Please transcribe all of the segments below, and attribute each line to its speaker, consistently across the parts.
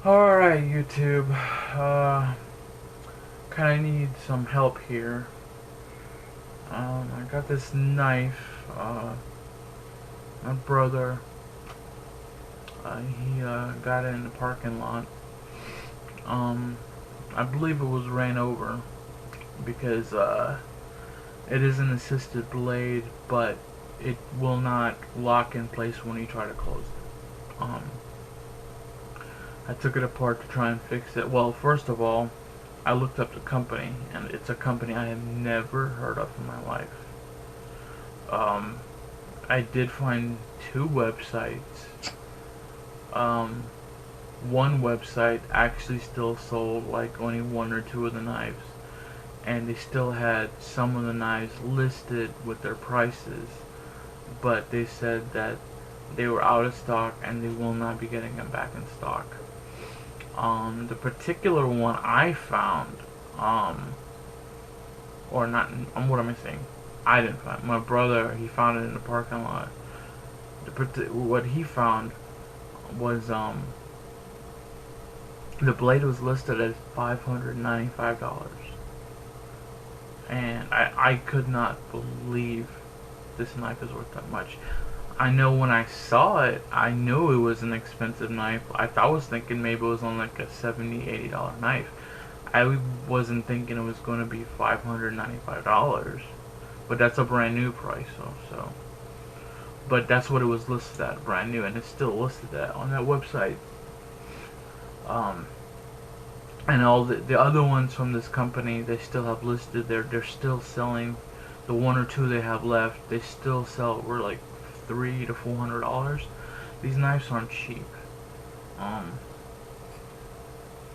Speaker 1: Alright, YouTube. Kinda need some help here. I got this knife. My brother, he got it in the parking lot. I believe it was ran over because it is an assisted blade, but it will not lock in place when you try to close it. I took it apart to try and fix it. Well, first of all, I looked up the company, and it's a company I have never heard of in my life. I did find two websites. One website actually still sold like only one or two of the knives, and they still had some of the knives listed with their prices, but they said that they were out of stock and they will not be getting them back in stock. The particular one I found, or not, what am I saying? I didn't find. My brother, he found it in the parking lot. What he found was, the blade was listed at $595. And I could not believe this knife is worth that much. I know when I saw it, I knew it was an expensive knife. I was thinking maybe it was on like a $70, $80 knife. I wasn't thinking it was going to be $595. But that's a brand new price, so. But that's what it was listed at, brand new, and it's still listed at on that website. And all the other ones from this company, they still have listed. They're still selling. The one or two they have left, they still sell. We're like $300 to $400. These knives aren't cheap.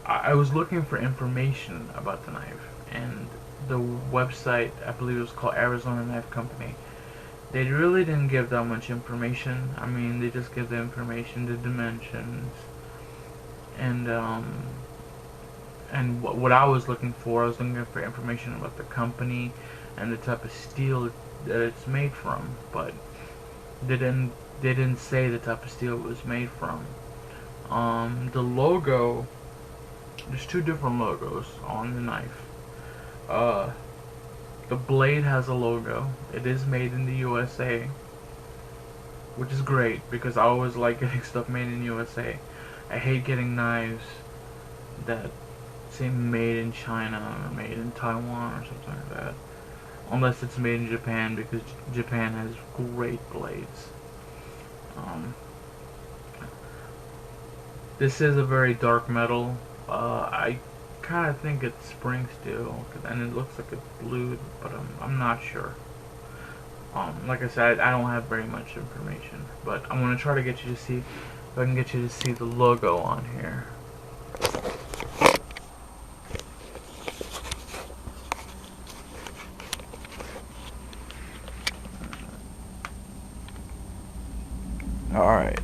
Speaker 1: I was looking for information about the knife, and the website, I believe it was called Arizona Knife Company, they really didn't give that much information. I mean, they just give the information, the dimensions, and what I was looking for, I was looking for information about the company and the type of steel that it's made from, but they didn't say the type of steel it was made from. The logo, there's two different logos on the knife. The blade has a logo. It is made in the USA, which is great because I always like getting stuff made in the USA. I hate getting knives that say made in China or made in Taiwan or something like that, unless it's made in Japan, because Japan has great blades. This is a very dark metal. I kind of think it's spring steel, and it looks like it's blue, but I'm not sure. Like I said, I don't have very much information, but I'm gonna try to get you to see if I can get you to see the logo on here. Alright,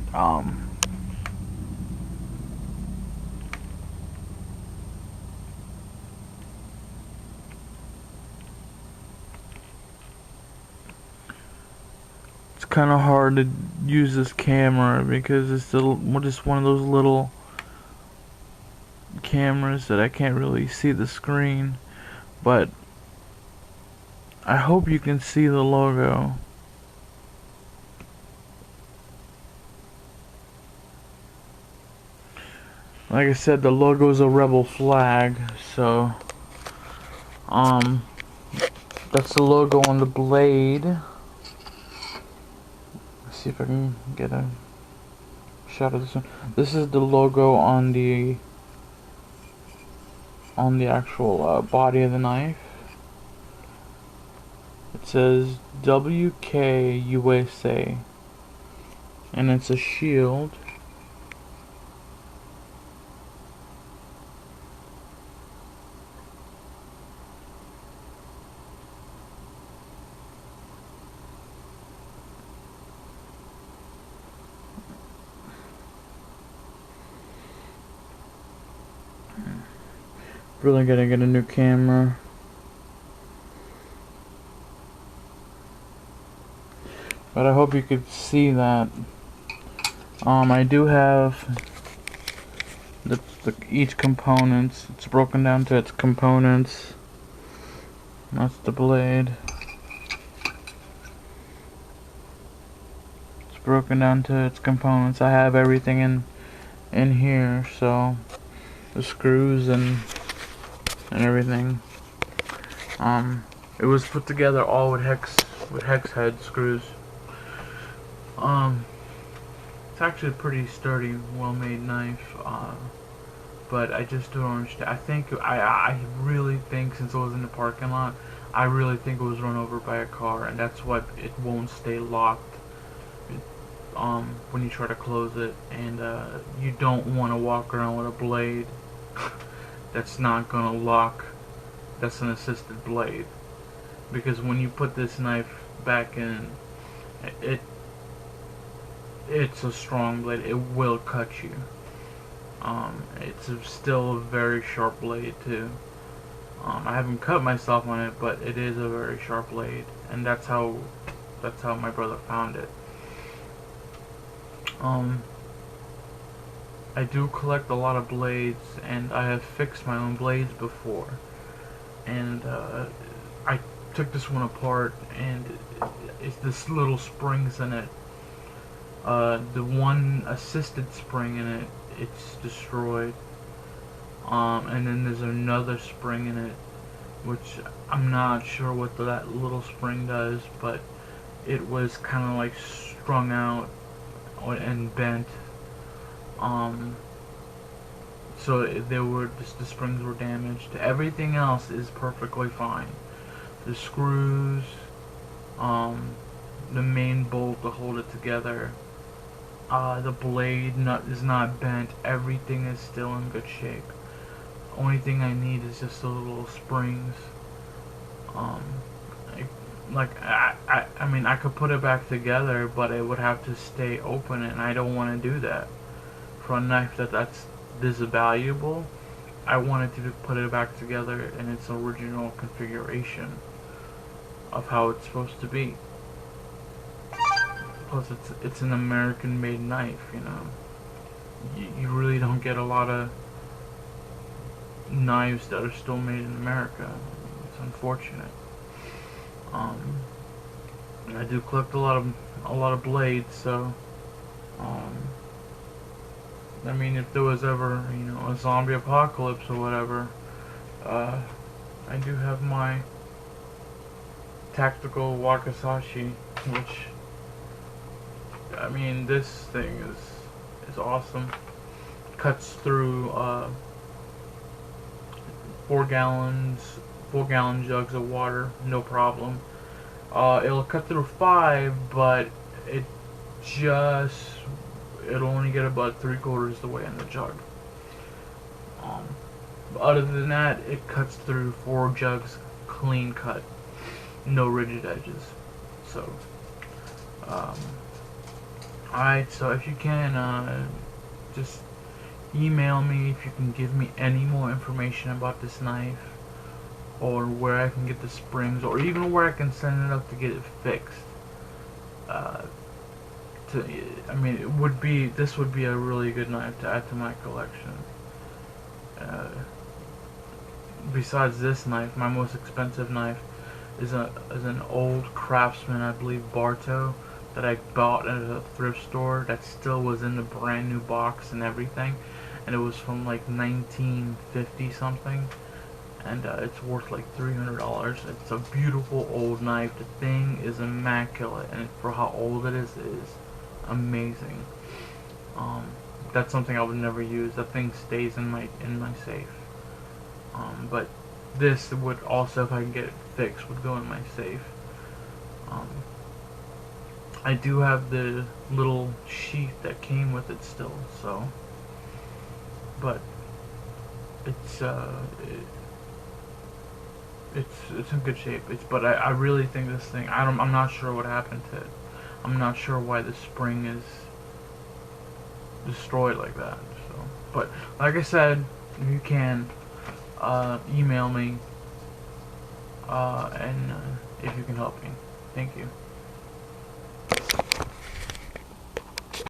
Speaker 1: it's kind of hard to use this camera because it's just one of those little cameras that I can't really see the screen, but I hope you can see the logo. Like I said, the logo is a rebel flag, so that's the logo on the blade. Let's see if I can get a shot of this one. This is the logo on the actual body of the knife. It says WK USA, and it's a shield. Really gotta get a new camera. But I hope you could see that. I do have each components. It's broken down to its components. That's the blade. It's broken down to its components. I have everything in here, so the screws and everything. It was put together all with hex head screws. It's actually a pretty sturdy, well-made knife. But I just don't understand. I really think, since it was in the parking lot, I really think it was run over by a car, and that's why it won't stay locked. When you try to close it, and you don't want to walk around with a blade that's not gonna lock. That's an assisted blade, because when you put this knife back in, it's a strong blade. It will cut you. Still a very sharp blade too. I haven't cut myself on it, but it is a very sharp blade, and that's how my brother found it. I do collect a lot of blades, and I have fixed my own blades before. And I took this one apart, and it's this little springs in it. The one assisted spring in it, it's destroyed. And then there's another spring in it, which I'm not sure what that little spring does, but it was kind of like strung out and bent. So the springs were damaged. Everything else is perfectly fine. The screws, the main bolt to hold it together, the blade nut is not bent. Everything is still in good shape. Only thing I need is just those little springs. I mean, I could put it back together, but it would have to stay open, and I don't want to do that. For a knife that's this valuable, I wanted to put it back together in its original configuration of how it's supposed to be. Plus, it's an American-made knife, you know. You really don't get a lot of knives that are still made in America. It's unfortunate. I do collect a lot of blades, so I mean, if there was ever, you know, a zombie apocalypse or whatever, I do have my tactical Wakizashi, which, I mean, this thing is awesome. Cuts through 4 gallon jugs of water, no problem. It'll cut through 5, but it'll only get about 3/4 the way in the jug. But other than that, it cuts through 4 jugs, clean cut, no rigid edges. So, alright. So if you can, just email me if you can give me any more information about this knife, or where I can get the springs, or even where I can send it up to get it fixed. I mean, this would be a really good knife to add to my collection. Besides this knife, my most expensive knife is an old Craftsman, I believe, Barto, that I bought at a thrift store that still was in the brand new box and everything, and it was from like 1950 something, and it's worth like $300. It's a beautiful old knife. The thing is immaculate, and for how old it is amazing. That's something I would never use. That thing stays in my safe. But this would also, if I can get it fixed, would go in my safe. I do have the little sheath that came with it still, so, but it's in good shape. But I really think this thing, I'm not sure what happened to it. I'm not sure why the spring is destroyed like that. So, but like I said, if you can, email me, and if you can help me. Thank you.